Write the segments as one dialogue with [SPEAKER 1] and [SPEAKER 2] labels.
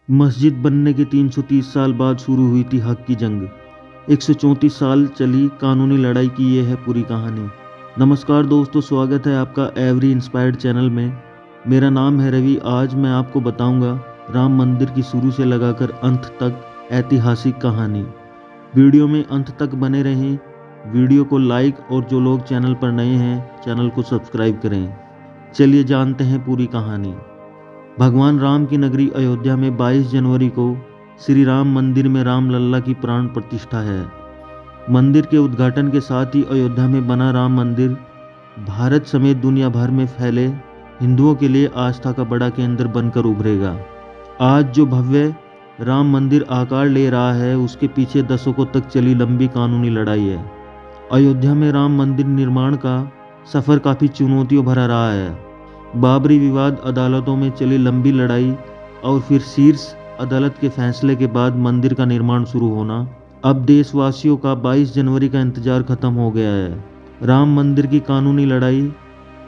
[SPEAKER 1] मस्जिद बनने के 330 साल बाद शुरू हुई थी हक की जंग। 134 साल चली कानूनी लड़ाई की ये है पूरी कहानी। नमस्कार दोस्तों, स्वागत है आपका एवरी इंस्पायर्ड चैनल में। मेरा नाम है रवि। आज मैं आपको बताऊंगा राम मंदिर की शुरू से लगाकर अंत तक ऐतिहासिक कहानी। वीडियो में अंत तक बने रहें। वीडियो को लाइक और जो लोग चैनल पर नए हैं चैनल को सब्सक्राइब करें। चलिए जानते हैं पूरी कहानी। भगवान राम की नगरी अयोध्या में 22 जनवरी को श्री राम मंदिर में राम लल्ला की प्राण प्रतिष्ठा है। मंदिर के उद्घाटन के साथ ही अयोध्या में बना राम मंदिर भारत समेत दुनिया भर में फैले हिंदुओं के लिए आस्था का बड़ा केंद्र बनकर उभरेगा। आज जो भव्य राम मंदिर आकार ले रहा है उसके पीछे दशकों तक चली लंबी कानूनी लड़ाई है। अयोध्या में राम मंदिर निर्माण का सफ़र काफ़ी चुनौतियों भरा रहा है। बाबरी विवाद, अदालतों में चली लंबी लड़ाई और फिर शीर्ष अदालत के फैसले के बाद मंदिर का निर्माण शुरू होना। अब देशवासियों का 22 जनवरी का इंतजार खत्म हो गया है। राम मंदिर की कानूनी लड़ाई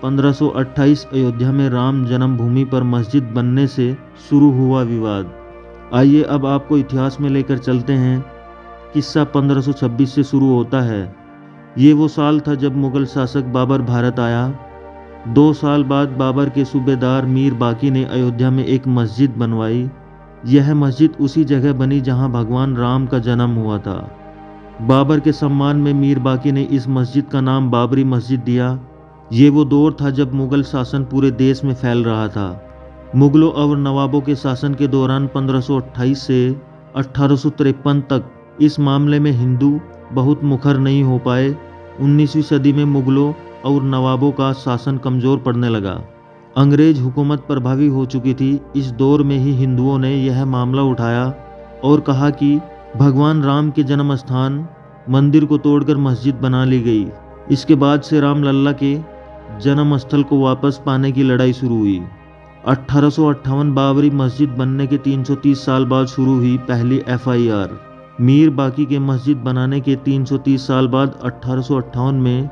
[SPEAKER 1] 1528 अयोध्या में राम जन्मभूमि पर मस्जिद बनने से शुरू हुआ विवाद। आइए अब आपको इतिहास में लेकर चलते हैं। किस्सा 1526 से शुरू होता है। ये वो साल था जब मुगल शासक बाबर भारत आया। 2 साल बाद बाबर के सूबेदार मीर बाकी ने अयोध्या में एक मस्जिद बनवाई। यह मस्जिद उसी जगह बनी जहां भगवान राम का जन्म हुआ था। बाबर के सम्मान में मीर बाकी ने इस मस्जिद का नाम बाबरी मस्जिद दिया। ये वो दौर था जब मुगल शासन पूरे देश में फैल रहा था। मुगलों और नवाबों के शासन के दौरान 1528 से 1853 तक इस मामले में हिंदू बहुत मुखर नहीं हो पाए। 19वीं सदी में मुगलों और नवाबों का शासन कमज़ोर पड़ने लगा। अंग्रेज हुकूमत प्रभावी हो चुकी थी। इस दौर में ही हिंदुओं ने यह मामला उठाया और कहा कि भगवान राम के जन्म स्थान मंदिर को तोड़कर मस्जिद बना ली गई। इसके बाद से राम लल्ला के जन्म स्थल को वापस पाने की लड़ाई शुरू हुई। 1858 बाबरी मस्जिद बनने के 330 साल बाद शुरू हुई पहली FIR। मीर बाकी के मस्जिद बनाने के 330 साल बाद 1858 में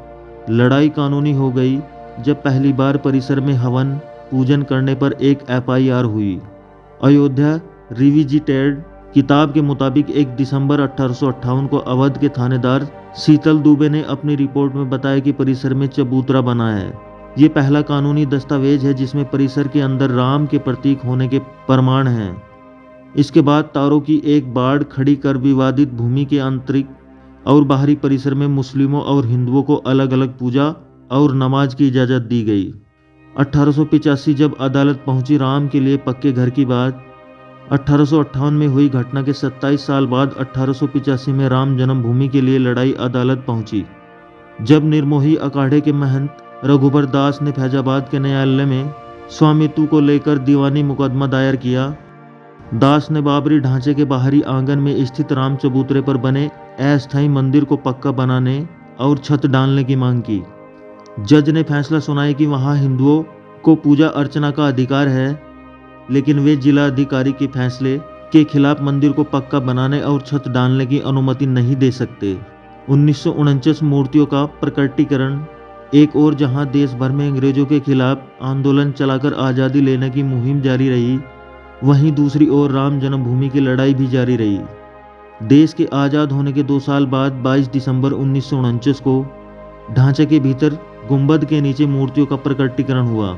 [SPEAKER 1] लड़ाई कानूनी हो गई जब पहली बार परिसर में हवन पूजन करने पर एक FIR हुई। अयोध्या रिविजिटेड किताब के मुताबिक 1 दिसंबर 1858 को अवध के थानेदार शीतल दुबे ने अपनी रिपोर्ट में बताया कि परिसर में चबूतरा बना है। ये पहला कानूनी दस्तावेज है जिसमें परिसर के अंदर राम के प्रतीक होने के प्रमाण हैं। इसके बाद तारों की एक बाड़ खड़ी कर विवादित भूमि के आंतरिक और बाहरी परिसर में मुस्लिमों और हिंदुओं को अलग अलग पूजा और नमाज की इजाज़त दी गई। 1885 जब अदालत पहुंची राम के लिए पक्के घर की बात। 1858 में हुई घटना के 27 साल बाद 1885 में राम जन्मभूमि के लिए लड़ाई अदालत पहुंची। जब निर्मोही अखाड़े के महंत रघुबर दास ने फैजाबाद के न्यायालय में स्वामित्व को लेकर दीवानी मुकदमा दायर किया। दास ने बाबरी ढांचे के बाहरी आंगन में स्थित राम चबूतरे पर बने अस्थायी मंदिर को पक्का बनाने और छत डालने की मांग की। जज ने फैसला सुनाया कि वहां हिंदुओं को पूजा अर्चना का अधिकार है, लेकिन वे जिला अधिकारी के फैसले के खिलाफ मंदिर को पक्का बनाने और छत डालने की अनुमति नहीं दे सकते। 1949 मूर्तियों का प्रकटीकरण। एक और जहां देश भर में अंग्रेजों के खिलाफ आंदोलन चलाकर आज़ादी लेने की मुहिम जारी रही, वहीं दूसरी ओर राम जन्मभूमि की लड़ाई भी जारी रही। देश के आज़ाद होने के 2 साल बाद 22 दिसंबर 1949 को ढांचे के भीतर गुंबद के नीचे मूर्तियों का प्रकटीकरण हुआ।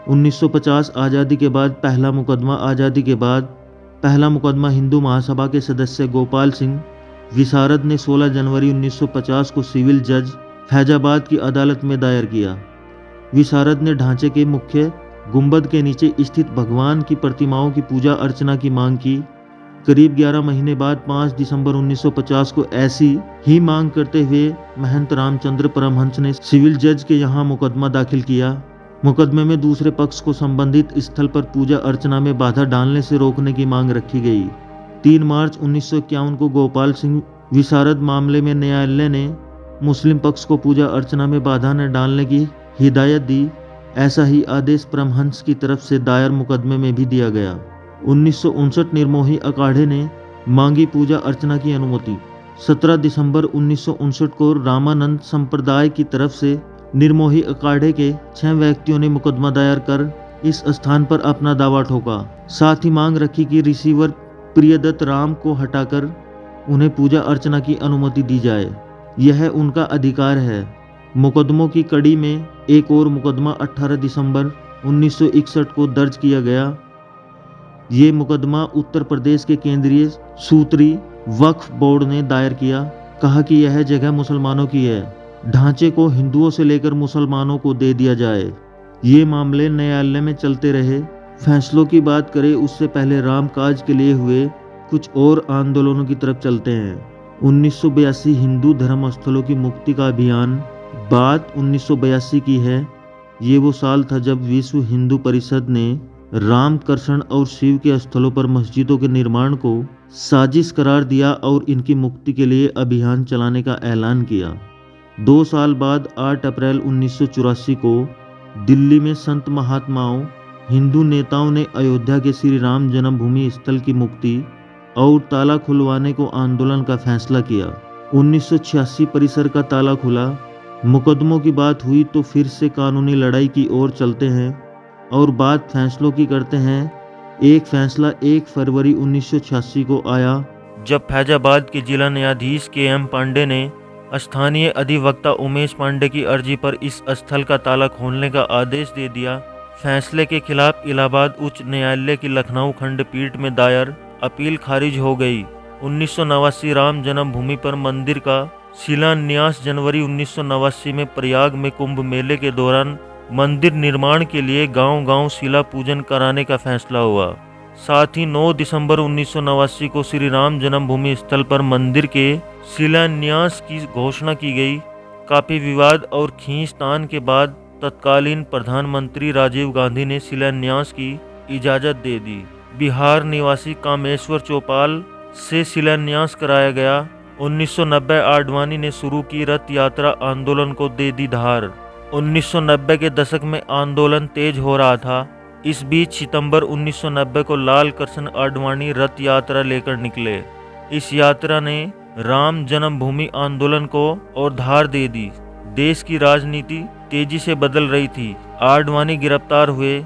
[SPEAKER 1] 1950 आज़ादी के बाद पहला मुकदमा। आज़ादी के बाद पहला मुकदमा हिंदू महासभा के सदस्य गोपाल सिंह विशारद ने 16 जनवरी 1950 को सिविल जज फैजाबाद की अदालत में दायर किया। विशारद ने ढांचे के मुख्य गुंबद के नीचे स्थित भगवान की प्रतिमाओं की पूजा अर्चना की मांग की। करीब 11 महीने बाद 5 दिसंबर 1950 को ऐसी ही मांग करते हुए महंत रामचंद्र परमहंस ने सिविल जज के यहाँ मुकदमा दाखिल किया। मुकदमे में दूसरे पक्ष को संबंधित स्थल पर पूजा अर्चना में बाधा डालने से रोकने की मांग रखी गई। 3 मार्च 1951 को गोपाल सिंह विशारद मामले में न्यायालय ने मुस्लिम पक्ष को पूजा अर्चना में बाधा न डालने की हिदायत दी। ऐसा ही आदेश परमहंस की तरफ से दायर मुकदमे में भी दिया गया। 1959 निर्मोही अखाड़े ने मांगी पूजा अर्चना की अनुमति। 17 दिसंबर 1959 को रामानंद संप्रदाय की तरफ से निर्मोही अखाड़े के 6 व्यक्तियों ने मुकदमा दायर कर इस स्थान पर अपना दावा ठोका। साथ ही मांग रखी कि रिसीवर प्रियदत्त राम को हटाकर उन्हें पूजा अर्चना की अनुमति दी जाए, यह उनका अधिकार है। मुकदमों की कड़ी में एक और मुकदमा 18 दिसंबर 1961 को दर्ज किया गया। ये मुकदमा उत्तर प्रदेश के केंद्रीय सूत्री वक्फ बोर्ड ने दायर किया। कहा कि यह जगह मुसलमानों की है, ढांचे को हिंदुओं से लेकर मुसलमानों को दे दिया जाए। ये मामले न्यायालय में चलते रहे। फैसलों की बात करें उससे पहले रामकाज के लिए हुए कुछ और आंदोलनों की तरफ चलते हैं। 1982 हिंदू धर्म स्थलों की मुक्ति का अभियान बात 1982 की है। ये वो साल था जब विश्व हिंदू परिषद ने राम, कृष्ण और शिव के स्थलों पर मस्जिदों के निर्माण को साजिश करार दिया और इनकी मुक्ति के लिए अभियान चलाने का ऐलान किया। 2 साल बाद 8 अप्रैल 1984 को दिल्ली में संत महात्माओं, हिंदू नेताओं ने अयोध्या के श्री राम जन्मभूमि स्थल की मुक्ति और ताला खुलवाने को आंदोलन का फैसला किया। 1986 परिसर का ताला खुला। मुकदमों की बात हुई तो फिर से कानूनी लड़ाई की ओर चलते हैं और बात फैसलों की करते हैं। एक फैसला 1 फरवरी 1986 को आया जब फैजाबाद के जिला न्यायाधीश KM पांडे ने स्थानीय अधिवक्ता उमेश पांडे की अर्जी पर इस स्थल का ताला खोलने का आदेश दे दिया। फैसले के खिलाफ इलाहाबाद उच्च न्यायालय की लखनऊ खंडपीठ में दायर अपील खारिज हो गई। 1989 राम जन्मभूमि पर मंदिर का शिलान्यास जनवरी 1989 में प्रयाग में कुंभ मेले के दौरान मंदिर निर्माण के लिए गांव-गांव शिला पूजन कराने का फैसला हुआ। साथ ही 9 दिसंबर 1989 को श्री राम जन्मभूमि स्थल पर मंदिर के शिलान्यास की घोषणा की गई। काफी विवाद और खींचतान के बाद तत्कालीन प्रधानमंत्री राजीव गांधी ने शिलान्यास की इजाजत दे दी। बिहार निवासी कामेश्वर चौपाल से शिलान्यास कराया गया। 1990 आडवाणी ने शुरू की रथ यात्रा आंदोलन को दे दी धार। 1990 के दशक में आंदोलन तेज हो रहा था। इस बीच सितंबर 1990 को लाल कृष्ण आडवाणी रथ यात्रा लेकर निकले। इस यात्रा ने राम जन्मभूमि आंदोलन को और धार दे दी। देश की राजनीति तेजी से बदल रही थी। आडवाणी गिरफ्तार हुए।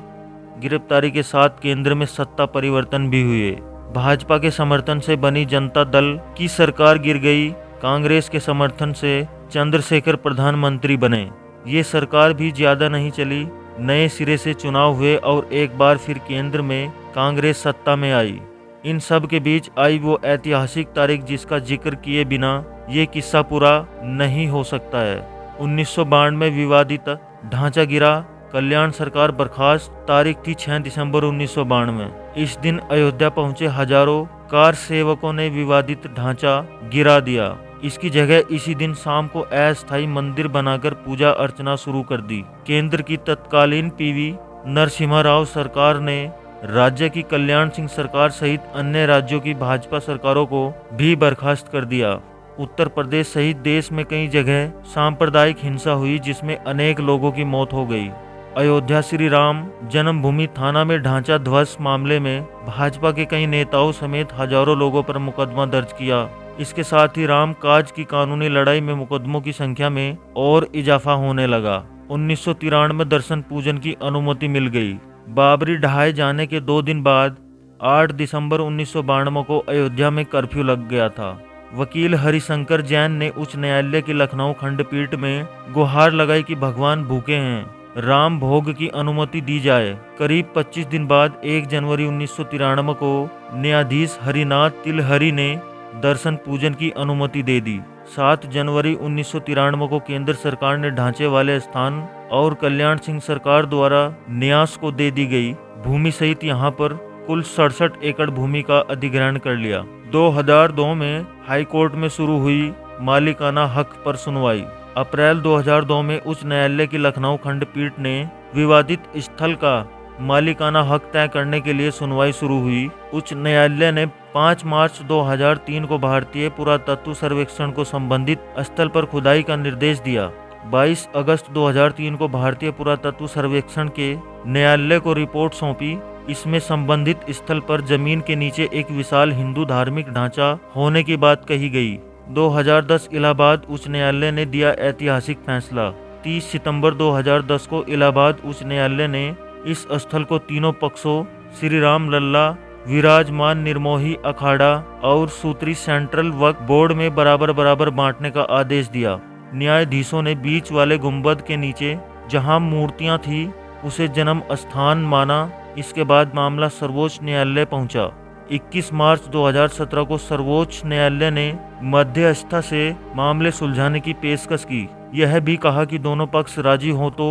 [SPEAKER 1] गिरफ्तारी के साथ केंद्र में सत्ता परिवर्तन भी हुए। भाजपा के समर्थन से बनी जनता दल की सरकार गिर गई। कांग्रेस के समर्थन से चंद्रशेखर प्रधानमंत्री बने। ये सरकार भी ज्यादा नहीं चली। नए सिरे से चुनाव हुए और एक बार फिर केंद्र में कांग्रेस सत्ता में आई। इन सब के बीच आई वो ऐतिहासिक तारीख जिसका जिक्र किए बिना ये किस्सा पूरा नहीं हो सकता है। 1992 में विवादित ढांचा गिरा। कल्याण सरकार बर्खास्त। तारीख थी 6 दिसंबर 1992। इस दिन अयोध्या पहुंचे हजारों कार सेवकों ने विवादित ढांचा गिरा दिया। इसकी जगह इसी दिन शाम को अस्थायी मंदिर बनाकर पूजा अर्चना शुरू कर दी। केंद्र की तत्कालीन PV नरसिम्हा राव सरकार ने राज्य की कल्याण सिंह सरकार सहित अन्य राज्यों की भाजपा सरकारों को भी बर्खास्त कर दिया। उत्तर प्रदेश सहित देश में कई जगह सांप्रदायिक हिंसा हुई जिसमें अनेक लोगों की मौत हो गई। अयोध्या श्री राम जन्मभूमि थाना में ढांचा ध्वस्त मामले में भाजपा के कई नेताओं समेत हजारों लोगों पर मुकदमा दर्ज किया। इसके साथ ही राम काज की कानूनी लड़ाई में मुकदमों की संख्या में और इजाफा होने लगा। 1993 में दर्शन पूजन की अनुमति मिल गई। बाबरी ढहाए जाने के 2 दिन बाद 8 दिसंबर 1992 को अयोध्या में कर्फ्यू लग गया था। वकील हरिशंकर जैन ने उच्च न्यायालय की लखनऊ खंडपीठ में गुहार लगाई कि भगवान भूखे हैं, राम भोग की अनुमति दी जाए। करीब 25 दिन बाद 1 जनवरी 1993 को न्यायाधीश हरिनाथ तिलहरी ने दर्शन पूजन की अनुमति दे दी। 7 जनवरी 1993 को केंद्र सरकार ने ढांचे वाले स्थान और कल्याण सिंह सरकार द्वारा न्यास को दे दी गई भूमि सहित यहाँ पर कुल 67 एकड़ भूमि का अधिग्रहण कर लिया। 2002 में हाई कोर्ट में शुरू हुई मालिकाना हक पर सुनवाई। अप्रैल 2002 में उच्च न्यायालय की लखनऊ खंडपीठ ने विवादित स्थल का मालिकाना हक तय करने के लिए सुनवाई शुरू हुई। उच्च न्यायालय ने 5 मार्च 2003 को भारतीय पुरातत्व सर्वेक्षण को संबंधित स्थल पर खुदाई का निर्देश दिया। 22 अगस्त 2003 को भारतीय पुरातत्व सर्वेक्षण के न्यायालय को रिपोर्ट सौंपी। इसमें संबंधित स्थल पर जमीन के नीचे एक विशाल हिंदू धार्मिक ढांचा होने की बात कही गई। 2010 इलाहाबाद उच्च न्यायालय ने दिया ऐतिहासिक फैसला। 30 सितंबर 2010 को इलाहाबाद उच्च न्यायालय ने इस स्थल को तीनों पक्षों श्री राम लल्ला, विराजमान निर्मोही अखाड़ा और सूत्री सेंट्रल वक्फ बोर्ड में बराबर बराबर बांटने का आदेश दिया। न्यायाधीशों ने बीच वाले गुंबद के नीचे जहां मूर्तियां थी उसे जन्म स्थान माना। इसके बाद मामला सर्वोच्च न्यायालय पहुंचा। 21 मार्च 2017 को सर्वोच्च न्यायालय ने मध्यस्थता से मामले सुलझाने की पेशकश की। यह भी कहा कि दोनों पक्ष राजी हो तो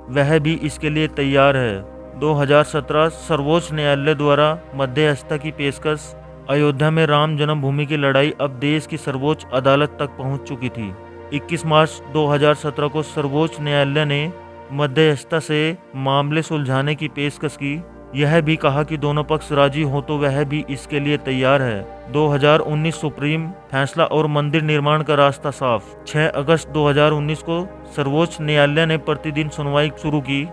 [SPEAKER 1] वह भी इसके लिए तैयार है। 2017 सर्वोच्च न्यायालय द्वारा मध्यस्थता की पेशकश। अयोध्या में राम जन्मभूमि की लड़ाई अब देश की सर्वोच्च अदालत तक पहुंच चुकी थी। 21 मार्च 2017 को सर्वोच्च न्यायालय ने मध्यस्थता से मामले सुलझाने की पेशकश की। यह भी कहा कि दोनों पक्ष राजी हो तो वह भी इसके लिए तैयार है। 2019 सुप्रीम फैसला और मंदिर निर्माण का रास्ता साफ। 6 अगस्त 2019 को सर्वोच्च न्यायालय ने प्रतिदिन सुनवाई शुरू की।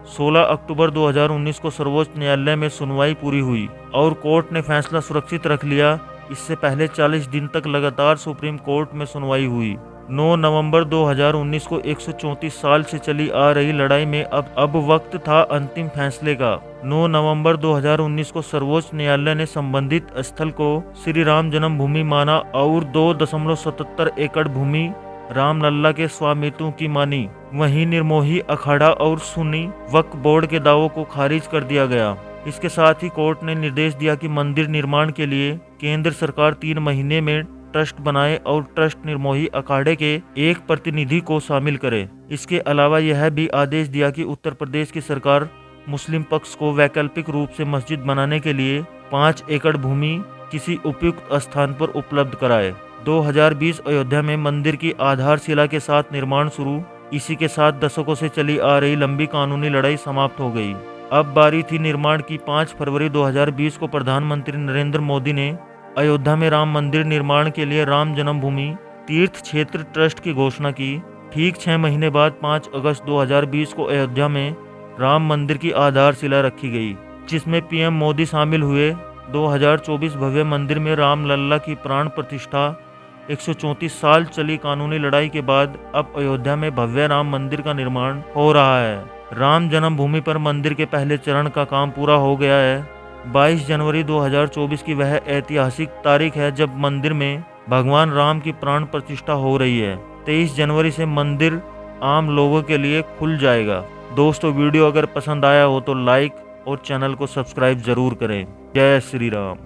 [SPEAKER 1] 16 अक्टूबर 2019 को सर्वोच्च न्यायालय में सुनवाई पूरी हुई और कोर्ट ने फैसला सुरक्षित रख लिया। इससे पहले 40 दिन तक लगातार सुप्रीम कोर्ट में सुनवाई हुई। 9 नवंबर 2019 को 134 साल से चली आ रही लड़ाई में अब वक्त था अंतिम फैसले का। 9 नवंबर 2019 को सर्वोच्च न्यायालय ने संबंधित स्थल को श्री राम जन्मभूमि माना और 2.77 एकड़ भूमि रामलला के स्वामित्व की मानी। वहीं निर्मोही अखाड़ा और सुन्नी वक्फ बोर्ड के दावों को खारिज कर दिया गया। इसके साथ ही कोर्ट ने निर्देश दिया कि मंदिर निर्माण के लिए केंद्र सरकार 3 महीने में ट्रस्ट बनाए और ट्रस्ट निर्मोही अखाड़े के एक प्रतिनिधि को शामिल करे। इसके अलावा यह भी आदेश दिया कि उत्तर प्रदेश की सरकार मुस्लिम पक्ष को वैकल्पिक रूप से मस्जिद बनाने के लिए 5 एकड़ भूमि किसी उपयुक्त स्थान पर उपलब्ध कराए। 2020 अयोध्या में मंदिर की आधारशिला के साथ निर्माण शुरू। इसी के साथ दशकों से चली आ रही लंबी कानूनी लड़ाई समाप्त हो गई। अब बारी थी निर्माण की। 5 फरवरी 2020 को प्रधानमंत्री नरेंद्र मोदी ने अयोध्या में राम मंदिर निर्माण के लिए राम जन्मभूमि तीर्थ क्षेत्र ट्रस्ट की घोषणा की। ठीक 6 महीने बाद 5 अगस्त 2020 को अयोध्या में राम मंदिर की आधारशिला रखी गई, जिसमें पीएम मोदी शामिल हुए। 2024 भव्य मंदिर में राम लल्ला की प्राण प्रतिष्ठा। 134 साल चली कानूनी लड़ाई के बाद अब अयोध्या में भव्य राम मंदिर का निर्माण हो रहा है। राम जन्मभूमि पर मंदिर के पहले चरण का काम पूरा हो गया है। 22 जनवरी 2024 की वह ऐतिहासिक तारीख है जब मंदिर में भगवान राम की प्राण प्रतिष्ठा हो रही है। 23 जनवरी से मंदिर आम लोगों के लिए खुल जाएगा। दोस्तों, वीडियो अगर पसंद आया हो तो लाइक और चैनल को सब्सक्राइब जरूर करें। जय श्री राम।